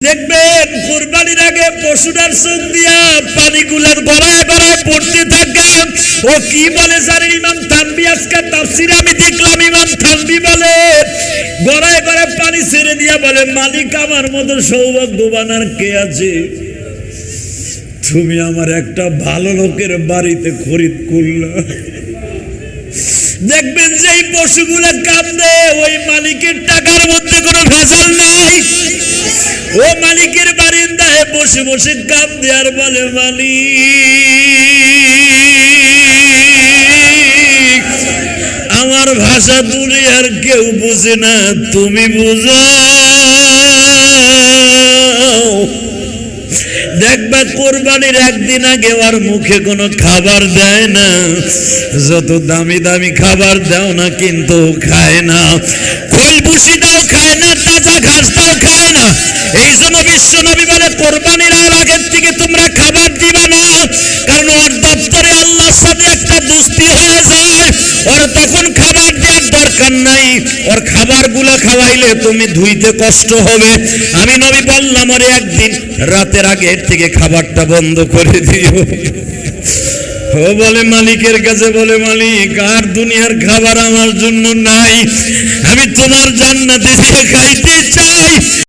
দেখবেন কুরবানির আগে পশুটার চোখ দিয়া পানিগুলার গড়ায় গড়ায় পড়তে থাকে। ও কি বলে জানেন? ইমাম থানভী আজকে তাফসিরে আমি দেখলাম, ইমাম থানভী বলে গড়ায় গড়ায় পানি ছেড়ে দিয়া বলে, মালিক আমার মতো সৌভাগ্যবান আর কে আছে? তুমি আমার একটা ভালো লোকের বাড়িতে খরিদ করলা। দেখবেন যে এই পশুগুলা কাঁদে, ওই মালিকের টাকার মধ্যে কোনো ভেজাল নেই। ও মালিকের বারিন্দায় বসে বসে কাঁদে আর বলে, মালিক আমার ভাষা দুনিয়ার কেউ বুঝে না, তুমি বুঝো। দেখবা কোরবানির একদিন আগে ওর মুখে কোনো খাবার দেয় না, যত দামি দামি খাবার দাও না কিন্তু খায় না। খোল ভুসি দাও খায় না, তাজা ঘাস দাও খায় না। এই জন্য বিশ্ব নবী বলে, কোরবানির আগের থেকে তোমরা খাবার দিবা না, কারণ ওর দপ্তরে আল্লাহর সাথে একটা দোস্তি হয়ে যায়। ওর তখন খাবার দেওয়ার দরকার নাই, ওর খাবারগুলো খাওয়াইলে তুমি ধুইতে কষ্ট হবে। আমি নবী বললাম, ওরে একদিন রাতের আগে এর থেকে খাবারটা বন্ধ করে দিও। ও বলে মালিকের কাছে, বলে মালিক আর দুনিয়ার খাবার আমার জন্য নাই, আমি তোমার জান্নাতে খাইতে চাই।